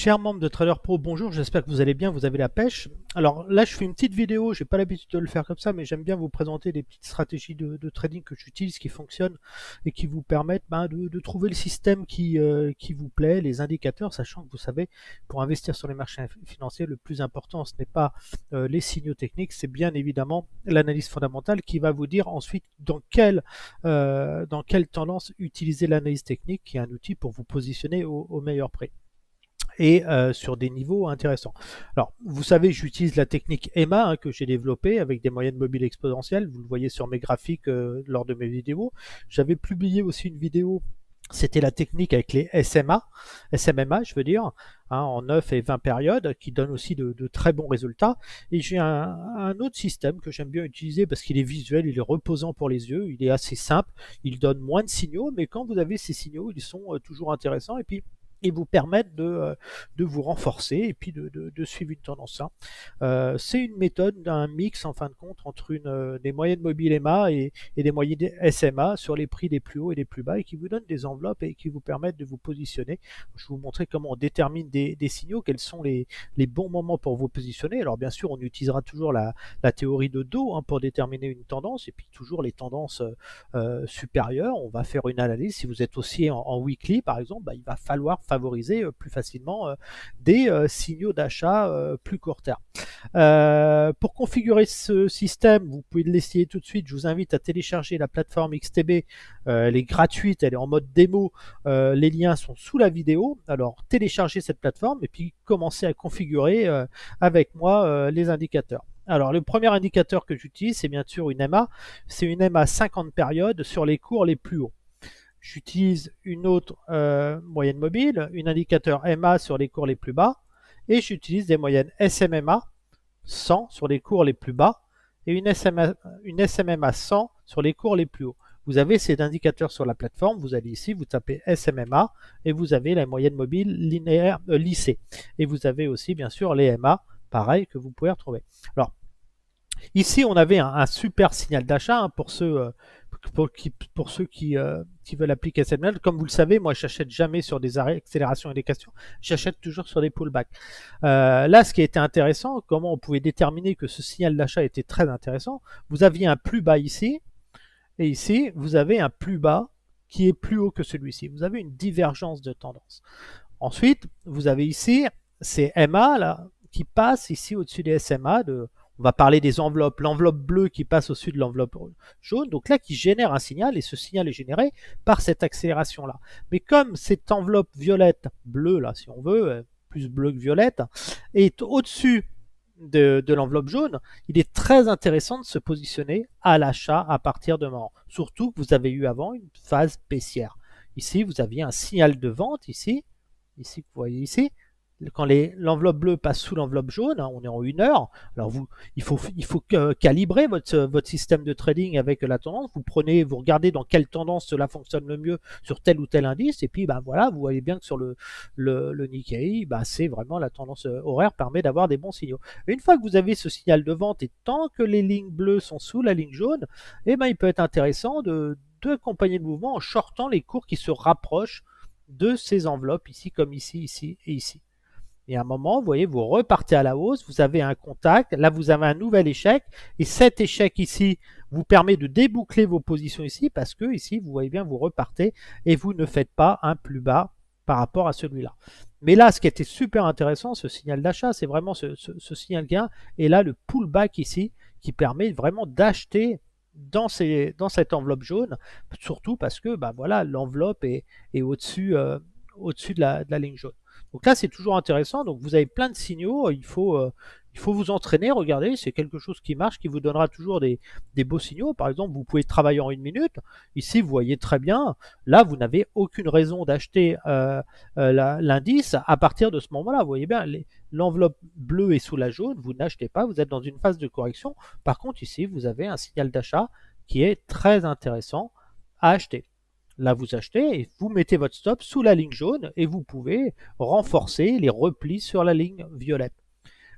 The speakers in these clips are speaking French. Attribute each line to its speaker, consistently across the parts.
Speaker 1: Chers membres de Trader Pro, bonjour, j'espère que vous allez bien, vous avez la pêche. Alors là, je fais une petite vidéo, j'ai pas l'habitude de le faire comme ça, mais j'aime bien vous présenter des petites stratégies de trading que j'utilise, qui fonctionnent et qui vous permettent de trouver le système qui vous plaît, les indicateurs, sachant que vous savez, pour investir sur les marchés financiers, le plus important, ce n'est pas les signaux techniques, c'est bien évidemment l'analyse fondamentale qui va vous dire ensuite dans quelle tendance utiliser l'analyse technique, qui est un outil pour vous positionner au meilleur prix et sur des niveaux intéressants. Alors, vous savez, j'utilise la technique EMA que j'ai développée avec des moyennes mobiles exponentielles. Vous le voyez sur mes graphiques lors de mes vidéos. J'avais publié aussi une vidéo, c'était la technique avec les SMMA, je veux dire, en 9 et 20 périodes, qui donne aussi de très bons résultats. Et j'ai un autre système que j'aime bien utiliser parce qu'il est visuel, il est reposant pour les yeux, il est assez simple, il donne moins de signaux, mais quand vous avez ces signaux, ils sont toujours intéressants. Et puis, ils vous permettent de vous renforcer et puis de suivre une tendance. C'est une méthode d'un mix en fin de compte entre des moyennes mobiles EMA et des moyennes SMA sur les prix les plus hauts et les plus bas et qui vous donnent des enveloppes et qui vous permettent de vous positionner. Je vais vous montrer comment on détermine des signaux, quels sont les bons moments pour vous positionner. Alors bien sûr, on utilisera toujours la théorie de Dow pour déterminer une tendance et puis toujours les tendances supérieures. On va faire une analyse. Si vous êtes aussi en weekly par exemple, il va falloir favoriser plus facilement des signaux d'achat plus court terme. Pour configurer ce système, vous pouvez l'essayer tout de suite. Je vous invite à télécharger la plateforme XTB. Elle est gratuite, elle est en mode démo. Les liens sont sous la vidéo. Alors téléchargez cette plateforme et puis commencez à configurer avec moi les indicateurs. Alors le premier indicateur que j'utilise, c'est bien sûr une EMA. C'est une EMA 50 périodes sur les cours les plus hauts. J'utilise une autre moyenne mobile, un indicateur MA sur les cours les plus bas, et j'utilise des moyennes SMMA 100 sur les cours les plus bas et une SMMA 100 sur les cours les plus hauts. Vous avez ces indicateurs sur la plateforme, vous allez ici, vous tapez SMMA et vous avez la moyenne mobile linéaire lissée. Et vous avez aussi bien sûr les MA, pareil, que vous pouvez retrouver. Alors, ici, on avait un super signal d'achat pour ceux qui veulent appliquer cette méthode. Comme vous le savez, moi, je n'achète jamais sur des accélérations et des questions. J'achète toujours sur des pullbacks. Là, ce qui était intéressant, comment on pouvait déterminer que ce signal d'achat était très intéressant. Vous aviez un plus bas ici, et ici, vous avez un plus bas qui est plus haut que celui-ci. Vous avez une divergence de tendance. Ensuite, vous avez ici ces MA là, qui passent ici au-dessus des SMA on va parler des enveloppes, l'enveloppe bleue qui passe au-dessus de l'enveloppe jaune, donc là qui génère un signal, et ce signal est généré par cette accélération-là. Mais comme cette enveloppe violette, bleue là si on veut, plus bleu que violette, est au-dessus de l'enveloppe jaune, il est très intéressant de se positionner à l'achat à partir de moment. Surtout que vous avez eu avant une phase baissière. Ici, vous aviez un signal de vente, ici que vous voyez ici, quand l'enveloppe bleue passe sous l'enveloppe jaune, on est en 1 heure, alors il faut calibrer votre système de trading avec la tendance, vous regardez dans quelle tendance cela fonctionne le mieux sur tel ou tel indice, et puis voilà, vous voyez bien que sur le Nikkei, c'est vraiment la tendance horaire permet d'avoir des bons signaux. Une fois que vous avez ce signal de vente, et tant que les lignes bleues sont sous la ligne jaune, il peut être intéressant d'accompagner le mouvement en shortant les cours qui se rapprochent de ces enveloppes, ici comme ici, ici et ici. Et à un moment, vous voyez, vous repartez à la hausse, vous avez un contact, là vous avez un nouvel échec, et cet échec ici vous permet de déboucler vos positions ici, parce que ici, vous voyez bien, vous repartez, et vous ne faites pas un plus bas par rapport à celui-là. Mais là, ce qui était super intéressant, ce signal d'achat, c'est vraiment ce signal gain, et là le pullback ici, qui permet vraiment d'acheter dans cette enveloppe jaune, surtout parce que voilà, l'enveloppe est au-dessus de la ligne jaune. Donc là, c'est toujours intéressant. Donc vous avez plein de signaux. Il faut vous entraîner. Regardez, c'est quelque chose qui marche, qui vous donnera toujours des beaux signaux. Par exemple, vous pouvez travailler en 1 minute. Ici, vous voyez très bien. Là, vous n'avez aucune raison d'acheter l'indice à partir de ce moment-là. Vous voyez bien, l'enveloppe bleue est sous la jaune. Vous n'achetez pas. Vous êtes dans une phase de correction. Par contre, ici, vous avez un signal d'achat qui est très intéressant à acheter. Là, vous achetez et vous mettez votre stop sous la ligne jaune et vous pouvez renforcer les replis sur la ligne violette.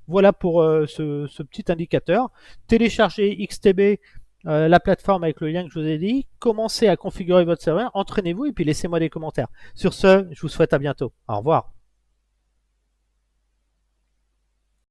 Speaker 1: Voilà pour ce petit indicateur. Téléchargez XTB, la plateforme avec le lien que je vous ai dit. Commencez à configurer votre serveur, entraînez-vous et puis laissez-moi des commentaires. Sur ce, je vous souhaite à bientôt. Au revoir.